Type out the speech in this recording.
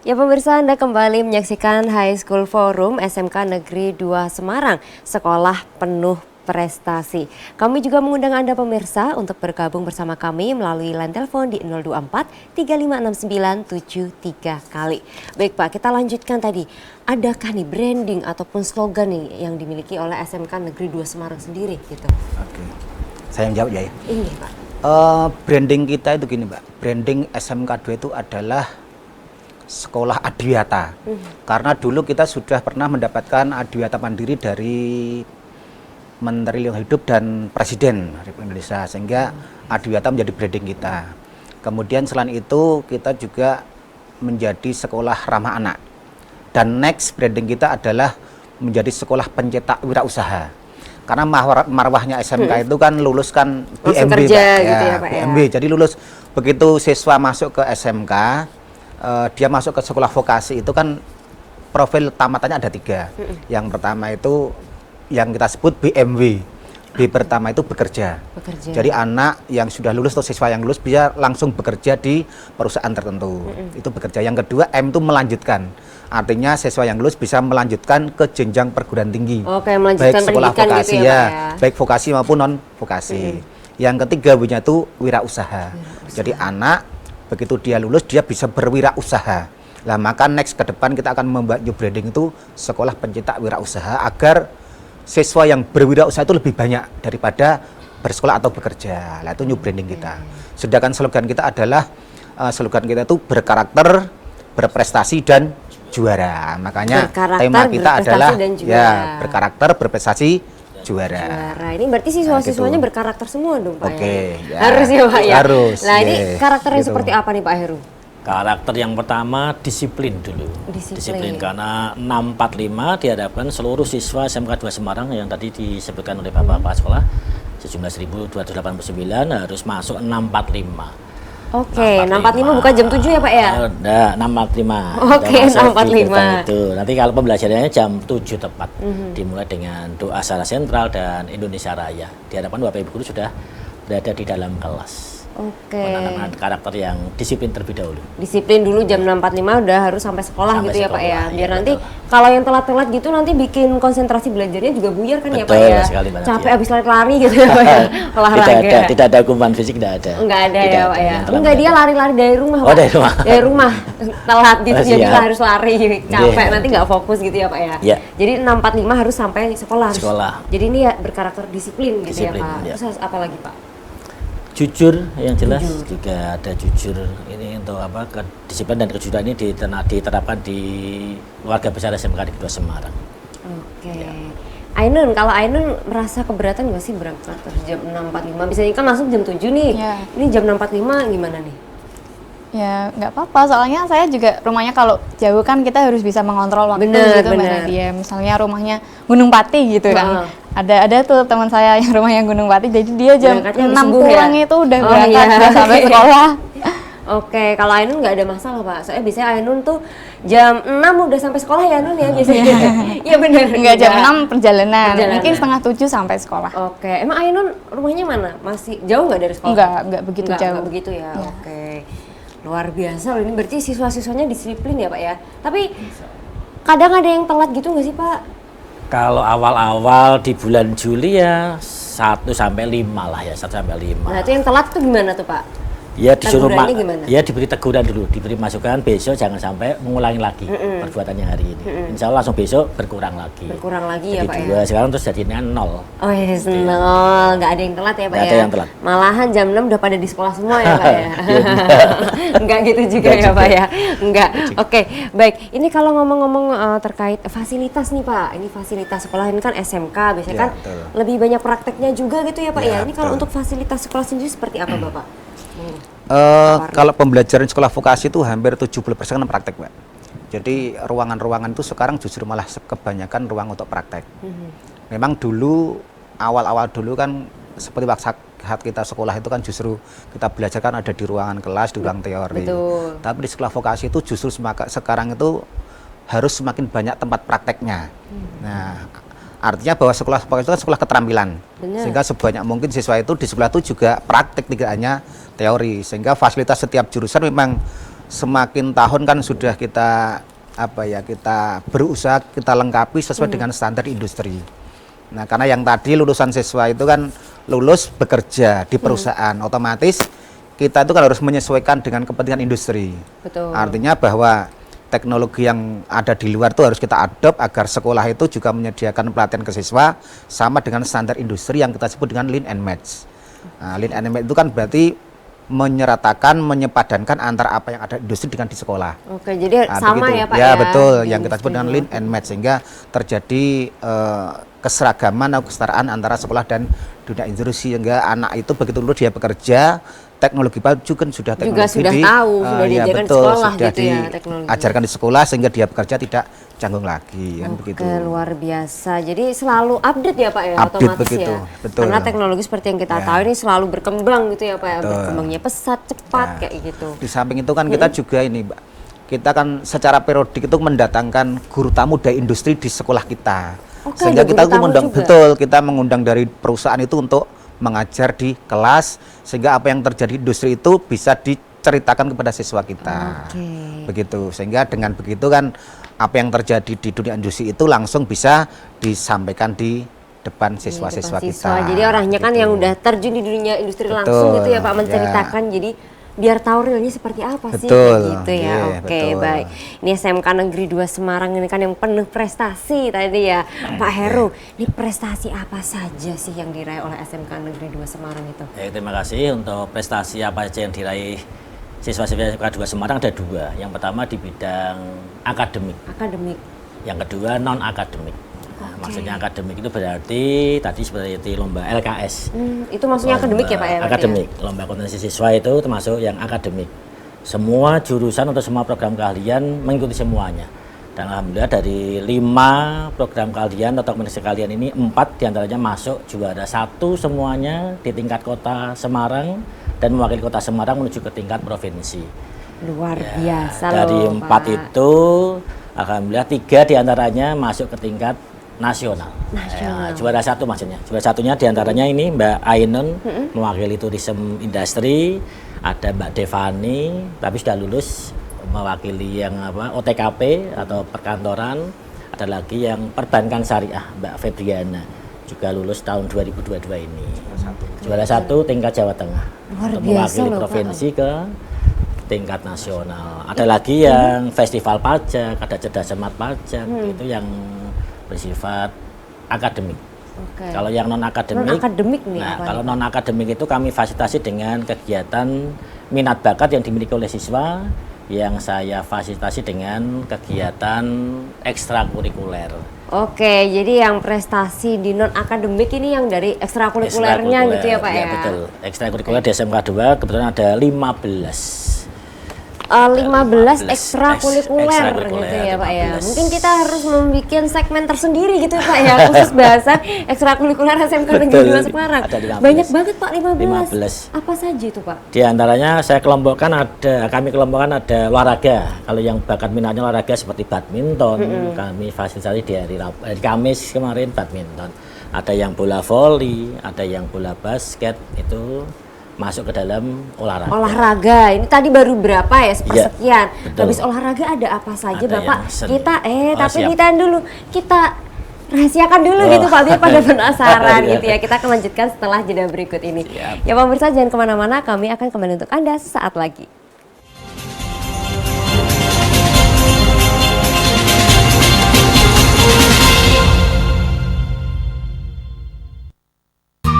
Ya pemirsa, Anda kembali menyaksikan High School Forum SMK Negeri 2 Semarang, sekolah penuh prestasi. Kami juga mengundang Anda pemirsa untuk bergabung bersama kami melalui line telepon di 024 356973 kali. Baik Pak, kita lanjutkan tadi. Adakah nih branding ataupun slogan nih yang dimiliki oleh SMK Negeri 2 Semarang sendiri gitu? Oke, saya yang jawab ya. Ini Pak. Branding kita itu gini Mbak, branding SMK 2 itu adalah sekolah adiwiyata. Karena dulu kita sudah pernah mendapatkan adiwiyata mandiri dari Menteri Lingkungan Hidup dan Presiden Republik Indonesia, sehingga adiwiyata menjadi branding kita. Kemudian selain itu kita juga menjadi sekolah ramah anak. Dan next branding kita adalah menjadi sekolah pencetak wirausaha. Karena marwahnya SMK itu kan lulus kan BMB, kerja Pak, gitu ya, Pak, BMB. Jadi lulus begitu siswa masuk ke SMK, dia masuk ke sekolah vokasi itu kan profil tamatannya ada 3. Yang pertama itu yang kita sebut BMW. B pertama itu bekerja. Jadi anak yang sudah lulus atau siswa yang lulus bisa langsung bekerja di perusahaan tertentu. Itu bekerja. Yang kedua M itu melanjutkan. Artinya siswa yang lulus bisa melanjutkan ke jenjang perguruan tinggi. Oke, melanjutkan baik sekolah vokasi gitu ya, Pak, ya. Baik vokasi maupun non vokasi. Yang ketiga W-nya itu wirausaha. Jadi anak begitu dia lulus, dia bisa berwirausaha. Nah, maka next ke depan kita akan membuat new branding itu sekolah pencetak wirausaha agar siswa yang berwirausaha itu lebih banyak daripada bersekolah atau bekerja. Nah, itu new branding kita. Sedangkan slogan kita adalah slogan kita itu berkarakter, berprestasi dan juara. Makanya tema kita adalah ya berkarakter, berprestasi, juara. Ini berarti siswa-siswanya berkarakter semua dong Pak. Oke, ya? Harus ya Pak ya. Harus. Nah ini karakternya seperti apa nih Pak Heru? Karakter yang pertama disiplin dulu. Disiplin karena 645 diharapkan seluruh siswa SMK 2 Semarang yang tadi disebutkan oleh Bapak sekolah sejumlah 1.289 harus masuk 645. Oke, 645 bukan jam 7 ya Pak ya? Enggak, 645. Oke, 645. Itu. Nanti kalau pembelajarannya jam 7 tepat. Dimulai dengan doa secara sentral dan Indonesia Raya. Diharapkan Bapak Ibu guru sudah berada di dalam kelas. Oke. Menanamkan karakter yang disiplin terlebih dahulu. Disiplin dulu jam 6.45 udah harus sampai sekolah Sampai gitu ya Pak ya. sekolah, Biar iya, nanti betul. kalau yang telat-telat gitu nanti bikin konsentrasi belajarnya juga buyar kan ya Pak Betul ya. sekali, Mbak Capek Nadia. abis lari-lari gitu ya Pak ya. Olahraga. Tidak ada hukuman fisik, tidak ada. Enggak ada Tidak ya Pak ada. ya. Yang telah Enggak, dia mendapat. lari-lari dari rumah Pak. Oh, dari rumah. Dari rumah. Telat gitu jadi Siap. harus lari capek Iya. nanti nggak fokus gitu ya Pak ya. Iya. Jadi 6.45 harus sampai sekolah. Sekolah. Jadi ini ya berkarakter disiplin gitu Disiplin, ya Pak. ya. Terus apa lagi Pak? Jujur yang jelas juga ada jujur ini untuk apa kedisiplinan dan kejujuran ini diterapkan di keluarga besar SMK Negeri 2 Semarang. Oke. Ya. Ainun, kalau Ainun merasa keberatan nggak sih berangkat jam 6.45? Biasanya kan masuk jam 7 nih. Ya. Ini jam 6.45 gimana nih? Ya nggak apa-apa, soalnya saya juga rumahnya kalau jauh kan kita harus bisa mengontrol waktu Bener, gitu Mbak bener. Nadia. Misalnya rumahnya Gunung Pati gitu kan. Ada tuh teman saya yang rumahnya Gunung Pati, jadi dia jam Berangkatnya 6 subuh pulang ya? itu udah Oh, berangkat iya. udah sampai sekolah. Oke, kalau Ainun nggak ada masalah Pak. Soalnya biasanya Ainun tuh jam 6 udah sampai sekolah ya Ainun ya biasanya. Iya benar. Enggak jam 6 perjalanan, Perjalanan. mungkin setengah 7 sampai sekolah. Oke, emang Ainun rumahnya mana? Masih jauh nggak dari sekolah? Enggak begitu Nggak, jauh. nggak begitu ya. Iya. Oke. Luar biasa loh, ini berarti siswa-siswanya disiplin ya Pak ya. Tapi kadang ada yang telat gitu nggak sih Pak? Kalau awal-awal di bulan Juli ya 1 sampai 5 lah ya, 1 sampai 5. Nah itu yang telat tuh gimana tuh Pak? Ya disuruh Tegurannya gimana? ya diberi teguran dulu, diberi masukan besok jangan sampai mengulangi lagi perbuatannya hari ini. Insya Allah langsung besok berkurang lagi. Berkurang lagi ya Jadi Pak ya? 2, sekarang terus jadinya 0. Oh yes, nol, nggak ada yang telat ya Pak Nggak ya? ada yang telat. Malahan jam 6 udah pada di sekolah semua ya Pak ya? Nggak gitu juga Nggak ya juga. Pak ya? Nggak, oke baik. Ini kalau ngomong-ngomong terkait fasilitas nih Pak, ini fasilitas sekolah ini kan SMK, biasanya Ya, kan betul. lebih banyak prakteknya juga gitu ya Pak ya? Ya, Ini kalau betul. untuk fasilitas sekolah sendiri seperti apa Bapak? Kalau pembelajaran sekolah vokasi itu hampir 70% kan praktek, Mbak. Jadi ruangan-ruangan itu sekarang justru malah kebanyakan ruang untuk praktek. Memang dulu awal-awal dulu kan seperti saat kita sekolah itu kan justru kita belajar kan ada di ruangan kelas, di ruang teori. Betul. Tapi di sekolah vokasi itu justru sekarang itu harus semakin banyak tempat prakteknya. Nah, artinya bahwa sekolah vokasi itu kan sekolah keterampilan. Benar. Sehingga sebanyak mungkin siswa itu di sekolah itu juga praktek, tidak hanya teori. Sehingga fasilitas setiap jurusan memang semakin tahun kan sudah kita kita berusaha kita lengkapi sesuai dengan standar industri. Nah, karena yang tadi lulusan siswa itu kan lulus bekerja di perusahaan, otomatis kita itu kan harus menyesuaikan dengan kepentingan industri. Betul. Artinya bahwa teknologi yang ada di luar itu harus kita adopt agar sekolah itu juga menyediakan pelatihan ke siswa sama dengan standar industri yang kita sebut dengan lean and match. Nah, lean and match itu kan berarti menyeratakan, menyepadankan antara apa yang ada di industri dengan di sekolah. Oke, jadi sama begitu. ya Pak ya? ya? Betul, Di yang kita sebut dengan lean and match, sehingga terjadi keseragaman atau kesetaraan antara sekolah dan dunia industri, sehingga anak itu begitu lulus dia bekerja, teknologi baru juga sudah teknologi sudah tahu, sudah diajarkan di sekolah sudah gitu ya, teknologi. diajarkan di sekolah sehingga dia bekerja tidak canggung lagi, kan begitu. Oke, luar biasa. Jadi selalu update ya Pak ya, Update otomatis begitu, ya. betul. Karena teknologi seperti yang kita tahu ini selalu berkembang gitu ya Pak ya, Betul. berkembangnya pesat, cepat kayak gitu. Di samping itu kan kita juga ini, Mbak, kita kan secara periodik itu mendatangkan guru tamu dari industri di sekolah kita. Oke, Sehingga ada kita guru tamu mengundang, juga? betul, kita mengundang dari perusahaan itu untuk mengajar di kelas, sehingga apa yang terjadi di industri itu bisa diceritakan kepada siswa kita. Oke. Begitu, sehingga dengan begitu kan apa yang terjadi di dunia industri itu langsung bisa disampaikan di depan siswa-siswa Depan kita. siswa. Jadi orangnya kan Begitu. yang udah terjun di dunia industri Betul, langsung gitu ya Pak, ya. menceritakan jadi biar tahu realnya seperti apa sih Betul, kayak gitu ya. iya, Oke, betul. baik. Ini SMK Negeri 2 Semarang ini kan yang penuh prestasi tadi ya. Pak Heru, ini prestasi apa saja sih yang diraih oleh SMK Negeri 2 Semarang itu? Terima kasih. Untuk prestasi apa saja yang diraih siswa-siswa SMK 2 Semarang ada dua. Yang pertama di bidang akademik, Akademik. yang kedua non akademik. Nah, maksudnya akademik itu berarti tadi seperti lomba LKS. Itu maksudnya akademik ya Pak ya? berarti ya? Akademik, lomba kompetensi siswa itu termasuk yang akademik. Semua jurusan atau semua program keahlian mengikuti semuanya. Dan alhamdulillah dari 5 program keahlian atau kompetensi keahlian ini 4 diantaranya masuk juara 1 semuanya di tingkat kota Semarang dan mewakili kota Semarang menuju ke tingkat provinsi. Luar biasa Dari loh 4 Pak. itu alhamdulillah 3 diantaranya masuk ke tingkat nasional. Ya, juara 1 maksudnya. Juara satunya diantaranya ini Mbak Ainun mewakili tourism industry, ada Mbak Devani tapi sudah lulus mewakili yang OTKP atau perkantoran, ada lagi yang perbankan syariah Mbak Febriana juga lulus tahun 2022 ini. Juara 1 tingkat Jawa Tengah. Luar Untuk biasa mewakili loh, Pak. provinsi ke tingkat nasional. Ada lagi yang festival pajak, ada cerdas cermat pajak, itu yang bersifat akademik. Oke. Kalau yang non akademik, Non-akademik nih apa kalau nih, Pak? non akademik itu kami fasilitasi dengan kegiatan minat bakat yang dimiliki oleh siswa, yang saya fasilitasi dengan kegiatan ekstrakurikuler. Oke, jadi yang prestasi di non akademik ini yang dari ekstrakurikulernya gitu ya Pak ya? Betul. Ekstrakurikuler di SMK 2 kebetulan ada 15. 15 ekstrakurikuler ekstrakurikuler, gitu ya Pak ya. 15. Mungkin kita harus membuat segmen tersendiri gitu ya Pak ya, khusus bahasan ekstrakurikuler SMK Negeri 2 Semarang. Ada 15. Banyak banget Pak, 15. 15. Apa saja itu Pak? Di antaranya kami kelompokkan ada olahraga. Kalau yang bakat minatnya olahraga seperti badminton, kami fasilitasi di hari Kamis kemarin badminton. Ada yang bola voli, ada yang bola basket, itu masuk ke dalam olahraga. Olahraga, ini tadi baru berapa ya, sepersekian. Iya, betul. Habis olahraga ada apa saja Ada Bapak? yang seni. Kita, tapi Siap. ditahan dulu. Kita rahasiakan dulu gitu Pak, biar pada penasaran gitu ya. Kita akan lanjutkan setelah jeda berikut ini. Siap. Ya pemirsa, jangan kemana-mana, kami akan kembali untuk Anda sesaat lagi.